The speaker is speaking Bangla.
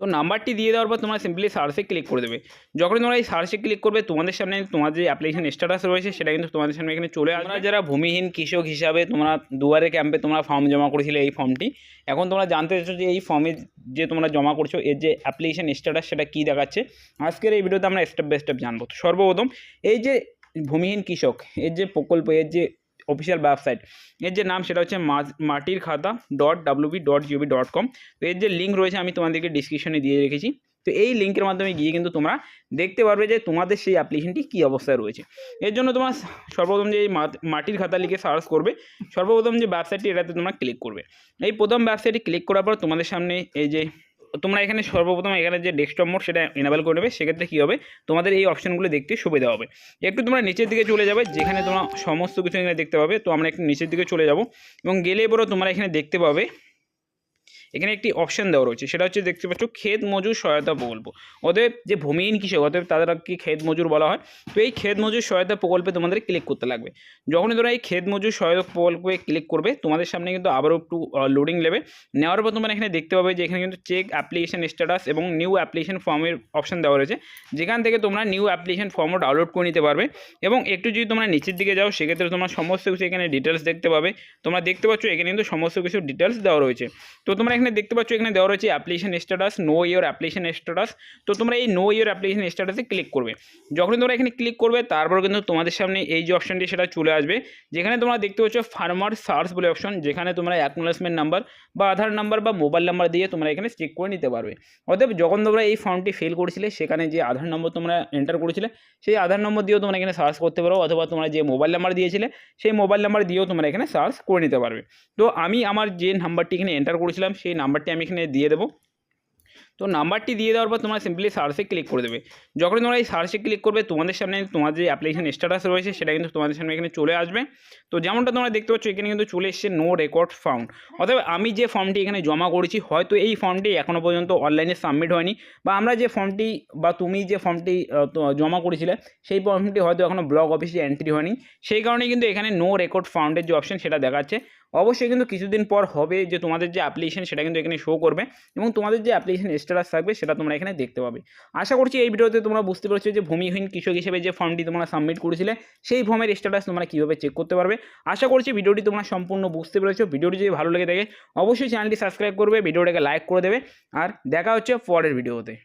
তো নাম্বারটি দিয়ে দেওয়ার পর তোমরা সিম্পলি সার্চে ক্লিক করে দেবে। যখনই তোমরা এই সার্চে ক্লিক করবে তোমাদের সামনে তোমার যে অ্যাপ্লিকেশন স্ট্যাটাস রয়েছে সেটা কিন্তু তোমাদের সামনে এখানে চলে আসবে। তোমরা যারা ভূমিহীন কৃষক হিসাবে তোমরা দুয়ারে ক্যাম্পে তোমরা ফর্ম জমা করেছিলে এই ফর্মটি, এখন তোমরা জানতে চাইছো যে এই ফর্মে যে তোমরা জমা করছো এর যে অ্যাপ্লিকেশন স্ট্যাটাস সেটা কী দেখাচ্ছে। আজকের এই ভিডিওতে আমরা স্টেপ বাই স্টেপ জানবো। তো সর্বপ্রথম এই যে ভূমিহীন কৃষক এর যে প্রকল্প, এর যে অফিসিয়াল ওয়েবসাইট, এর যে নাম সেটা হচ্ছে matirkhata.wb.gov.com। তো এর যে লিঙ্ক রয়েছে আমি তোমাদেরকে ডিসক্রিপশনে দিয়ে রেখেছি। তো এই লিঙ্কের মাধ্যমে গিয়ে কিন্তু তোমরা দেখতে পারবে যে তোমাদের সেই অ্যাপ্লিকেশনটি কী অবস্থায় রয়েছে। এর জন্য তোমরা সর্বপ্রথম যে এই মাটির খাতা লিখে সার্চ করবে, সর্বপ্রথম যে ওয়েবসাইটটি এটাতে তোমরা ক্লিক করবে। এই প্রথম ওয়েবসাইটে ক্লিক করার পর তোমাদের সামনে এই যে তোমরা এখানে সর্বপ্রথম এখানে যে ডেস্কটপ মোড সেটা এনাবেল করে নেবে। সেক্ষেত্রে কী হবে, তোমাদের এই অপশানগুলো দেখতে সুবিধা হবে। একটু তোমরা নিচের দিকে চলে যাবে, যেখানে তোমরা সমস্ত কিছু এখানে দেখতে পাবে। তো আমরা একটু নিচের দিকে চলে যাব এবং গেলে এবারও তোমরা এখানে দেখতে পাবে এখানে একটি অপশান দেওয়া রয়েছে, সেটা হচ্ছে দেখতে পাচ্ছ ক্ষেত মজুর সহায়তা প্রকল্প। অতএব যে ভূমিহীন কৃষক, অতএব তাদেরকে কি ক্ষেত মজুর বলা হয়। তো এই ক্ষেত মজুর সহায়তা প্রকল্পে তোমাদের ক্লিক করতে লাগবে। যখনই তোমরা এই ক্ষেত মজুর সহায়তা প্রকল্পে ক্লিক করবে তোমাদের সামনে কিন্তু আবারও একটু লোডিং নেবে। নেওয়ার পর তোমরা এখানে দেখতে পাবে যে এখানে কিন্তু চেক অ্যাপ্লিকেশন স্ট্যাটাস এবং নিউ অ্যাপ্লিকেশন ফর্মের অপশান দেওয়া রয়েছে, যেখান থেকে তোমরা নিউ অ্যাপ্লিকেশন ফর্মও ডাউনলোড করে নিতে পারবে। এবং একটু যদি তোমরা নিচের দিকে যাও সেক্ষেত্রে তোমরা সমস্ত কিছু এখানে ডিটেলস দেখতে পাবে। তোমরা দেখতে পাচ্ছ এখানে কিন্তু সমস্ত কিছু ডিটেলস দেওয়া রয়েছে। তো তোমরা এখানে দেখতে পাচ্ছ এখানে দেওয়া রয়েছে application status, know your application status. তো তোমরা এই নো ইওর অ্যাপ্লিকেশন স্ট্যাটাসে ক্লিক করবে। যখনই তোমরা এখানে ক্লিক করবে তারপর কিন্তু তোমাদের সামনে এই যে অপশনটি সেটা চলে আসবে, যেখানে তোমরা দেখতে পাচ্ছ ফার্মার সার্চ বলে অপশন, যেখানে তোমরা অ্যাকনোলেজমেন্ট নাম্বার বা আধার নাম্বার বা মোবাইল নাম্বার দিয়ে তোমরা এখানে চেক করে নিতে পারবে। অতএব যখন তোমরা এই ফর্মটি ফিল করেছিলে সেখানে যে আধার নম্বর তোমরা এন্টার করেছিলে সেই আধার নম্বর দিয়েও তোমরা এখানে সার্চ করতে পারো, অথবা তোমরা যে মোবাইল নাম্বার দিয়েছিলে সেই মোবাইল নাম্বার দিয়েও তোমরা এখানে সার্চ করে নিতে পারবে। তো আমি আমার যে নাম্বারটি এখানে এন্টার করেছিলাম সেই নাম্বারটি আমি এখানে দিয়ে দেবো। তো নাম্বারটি দিয়ে দেওয়ার পর তোমরা সিম্পলি সার্চে ক্লিক করে দেবে। যখন তোমরা এই সার্চে ক্লিক করবে তোমাদের সামনে তোমার যে অ্যাপ্লিকেশন স্ট্যাটাস রয়েছে সেটা কিন্তু তোমাদের সামনে এখানে চলে আসবে। তো যেমনটা তোমরা দেখতে পাচ্ছ এখানে কিন্তু চলে এসছে নো রেকর্ড ফাউন্ড। অথবা আমি যে ফর্মটি এখানে জমা করেছি হয়তো এই ফর্মটি এখনও পর্যন্ত অনলাইনে সাবমিট হয়নি, বা আমরা যে ফর্মটি বা তুমি যে ফর্মটি জমা করেছিলে সেই ফর্মটি হয়তো এখনও ব্লক অফিসে এন্ট্রি হয়নি। সেই কারণে কিন্তু এখানে নো রেকর্ড ফাউন্ডের যে অপশন সেটা দেখাচ্ছে। অবশ্যই কিন্তু কিছুদিন পর হবে যে তোমাদের যে অ্যাপ্লিকেশন সেটা কিন্তু এখানে শো করবে এবং তোমাদের যে অ্যাপ্লিকেশন স্ট্যাটাস থাকবে সেটা তোমরা এখানে দেখতে পাবে। আশা করছি এই ভিডিওতে তোমরা বুঝতে পারছো যে ভূমিহীন কৃষক হিসেবে যে ফর্মটি তোমরা সাবমিট করেছিলে সেই ফর্মের স্ট্যাটাস তোমরা কীভাবে চেক করতে পারবে। আশা করছি ভিডিওটি তোমরা সম্পূর্ণ বুঝতে পেরেছো। ভিডিওটি যদি ভালো লেগে থাকে অবশ্যই চ্যানেলটি সাবস্ক্রাইব করবে, ভিডিওটাকে লাইক করে দেবে, আর দেখা হচ্ছে পরের ভিডিওতে।